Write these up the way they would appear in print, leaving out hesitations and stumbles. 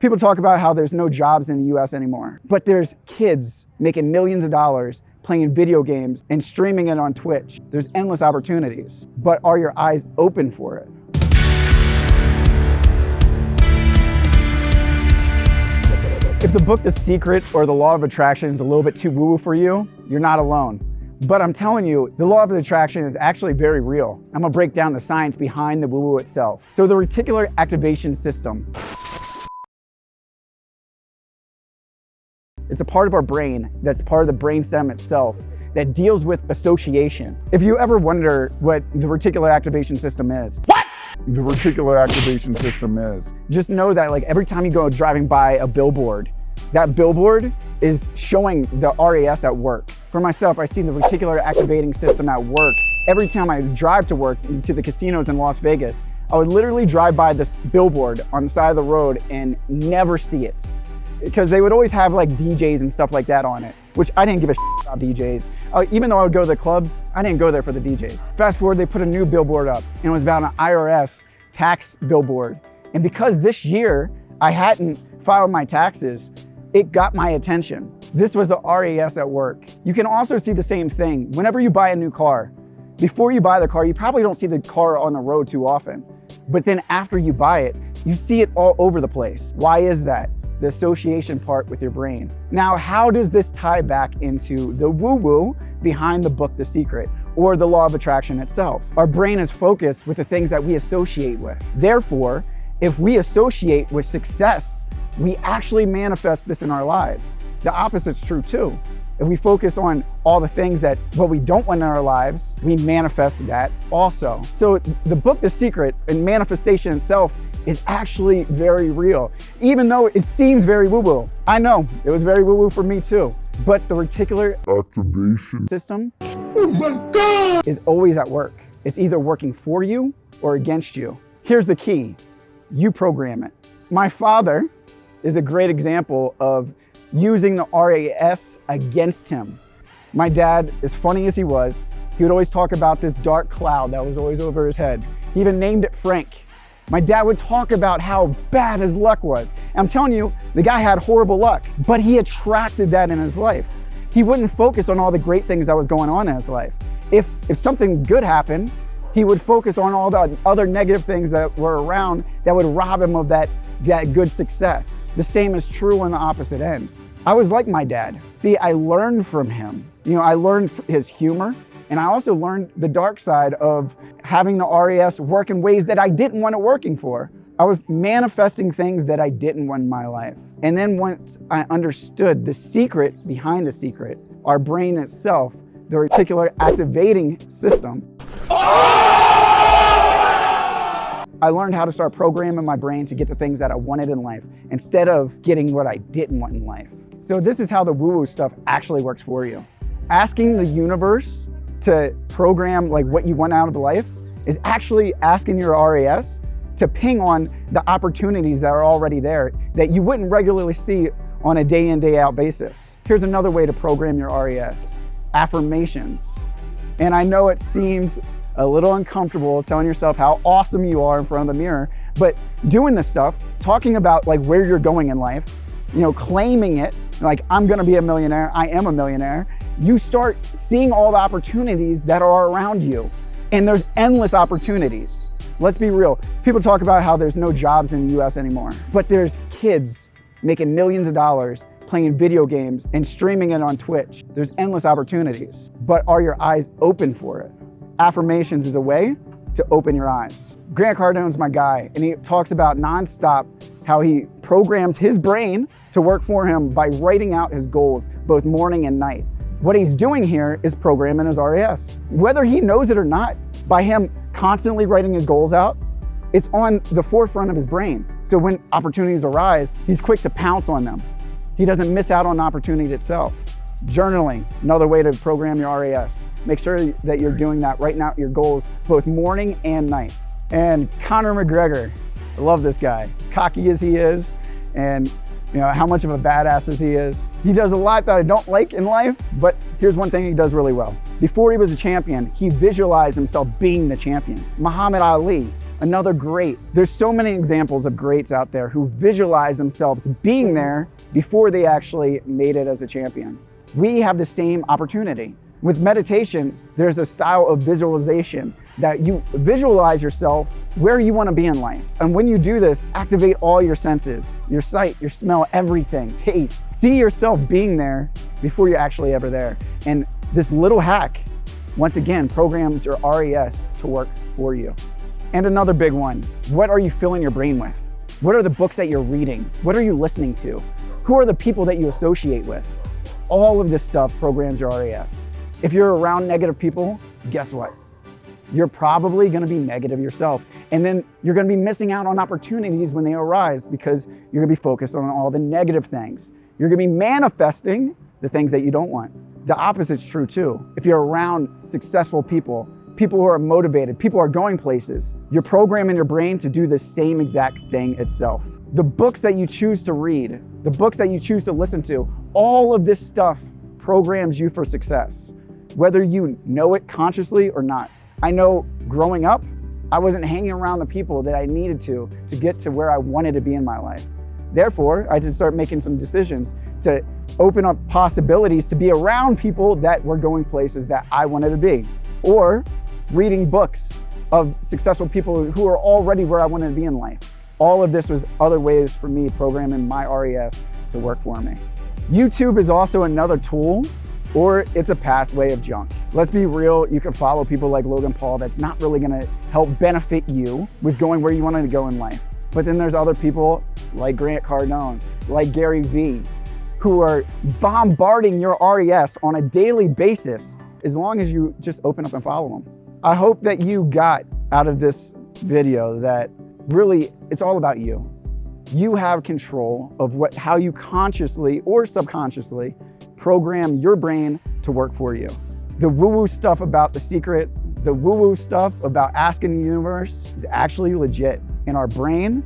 People talk about how there's no jobs in the US anymore, but there's kids making millions of dollars playing video games and streaming it on Twitch. There's endless opportunities, but are your eyes open for it? If the book The Secret or the Law of Attraction is a little bit too woo-woo for you, you're not alone. But I'm telling you, the law of attraction is actually very real. I'm gonna break down the science behind the woo-woo itself. So the Reticular Activating System. It's a part of our brain that's part of the brainstem itself that deals with association. If you ever wonder what the Reticular Activation System is, The Reticular Activation System is. just know that like every time you go driving by a billboard, that billboard is showing the RAS at work. For myself, I see the Reticular Activating System at work. Every time I drive to work, to the casinos in Las Vegas, I would literally drive by this billboard on the side of the road and never see it. Because they would always have like DJs and stuff like that on it, which I didn't give a shit about DJs. Even though I would go to the clubs, I didn't go there for the DJs. Fast forward, they put a new billboard up and it was about an IRS tax billboard. And because this year I hadn't filed my taxes, it got my attention. This was the RAS at work. You can also see the same thing whenever you buy a new car. Before you buy the car, you probably don't see the car on the road too often. But then after you buy it, you see it all over the place. Why is that? The association part with your brain. Now, how does this tie back into the woo-woo behind the book, The Secret, or the law of attraction itself? Our brain is focused with the things that we associate with. Therefore, if we associate with success, we actually manifest this in our lives. The opposite's true too. If we focus on all the things that what we don't want in our lives, we manifest that also. So the book, The Secret, and manifestation itself is actually very real. Even though it seems very woo-woo. I know, it was very woo-woo for me too. But the Reticular Activation System, oh my God, is always at work. It's either working for you or against you. Here's the key, you program it. My father is a great example of using the RAS against him. My dad, as funny as he was, he would always talk about this dark cloud that was always over his head. He even named it Frank. My dad would talk about how bad his luck was. And I'm telling you, the guy had horrible luck, but he attracted that in his life. He wouldn't focus on all the great things that was going on in his life. If something good happened, he would focus on all the other negative things that were around that would rob him of that good success. The same is true on the opposite end. I was like my dad. See, I learned from him. I learned his humor, and I also learned the dark side of having the RAS work in ways that I didn't want it working for. I was manifesting things that I didn't want in my life. And then once I understood the secret behind the secret, our brain itself, the Reticular Activating System, I learned how to start programming my brain to get the things that I wanted in life instead of getting what I didn't want in life. So this is how the woo-woo stuff actually works for you. Asking the universe to program like what you want out of life is actually asking your RAS to ping on the opportunities that are already there that you wouldn't regularly see on a day in, day out basis. Here's another way to program your RAS, affirmations. And I know it seems a little uncomfortable telling yourself how awesome you are in front of the mirror, but doing this stuff, talking about like where you're going in life, claiming it, like I'm gonna be a millionaire, I am a millionaire, you start seeing all the opportunities that are around you. And there's endless opportunities. Let's be real. People talk about how there's no jobs in the US anymore, but there's kids making millions of dollars playing video games and streaming it on Twitch. There's endless opportunities, but are your eyes open for it? Affirmations is a way to open your eyes. Grant Cardone's my guy, and he talks about nonstop how he programs his brain to work for him by writing out his goals both morning and night. What he's doing here is programming his RAS. Whether he knows it or not, by him constantly writing his goals out, it's on the forefront of his brain. So when opportunities arise, he's quick to pounce on them. He doesn't miss out on the opportunity itself. Journaling, another way to program your RAS. Make sure that you're doing that, writing out your goals both morning and night. And Conor McGregor, I love this guy. Cocky as he is, and how much of a badass as he is. He does a lot that I don't like in life, but here's one thing he does really well. Before he was a champion, he visualized himself being the champion. Muhammad Ali, Another great. There's so many examples of greats out there who visualize themselves being there before they actually made it as a champion. We have the same opportunity. With meditation, there's a style of visualization that you visualize yourself where you want to be in life. And when you do this, activate all your senses, your sight, your smell, everything, taste. See yourself being there before you're actually ever there. And this little hack, once again, programs your RES to work for you. And another big one, what are you filling your brain with? What are the books that you're reading? What are you listening to? Who are the people that you associate with? All of this stuff programs your RES. If you're around negative people, guess what? You're probably gonna be negative yourself. And then you're gonna be missing out on opportunities when they arise because you're gonna be focused on all the negative things. You're gonna be manifesting the things that you don't want. The opposite's true too. If you're around successful people, people who are motivated, people who are going places, you're programming your brain to do the same exact thing itself. The books that you choose to read, the books that you choose to listen to, all of this stuff programs you for success, whether you know it consciously or not. I know growing up, I wasn't hanging around the people that I needed to get to where I wanted to be in my life. Therefore, I had to start making some decisions to open up possibilities to be around people that were going places that I wanted to be, or reading books of successful people who are already where I wanted to be in life. All of this was other ways for me programming my RES to work for me. YouTube is also another tool, or it's a pathway of junk. Let's be real, you can follow people like Logan Paul that's not really gonna help benefit you with going where you wanted to go in life. But then there's other people like Grant Cardone, like Gary Vee, who are bombarding your RES on a daily basis as long as you just open up and follow them. I hope that you got out of this video that really it's all about you. You have control of how you consciously or subconsciously program your brain to work for you. The woo-woo stuff about The Secret, the woo-woo stuff about asking the universe is actually legit, and our brain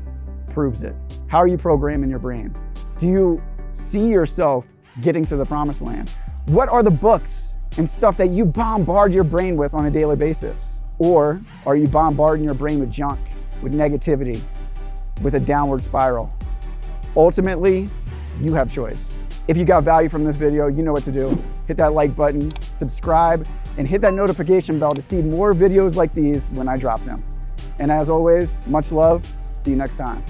proves it. How are you programming your brain? Do you see yourself getting to the promised land? What are the books and stuff that you bombard your brain with on a daily basis? Or are you bombarding your brain with junk, with negativity, with a downward spiral? Ultimately, you have choice. If you got value from this video, you know what to do. Hit that like button, subscribe, and hit that notification bell to see more videos like these when I drop them. And as always, much love. See you next time.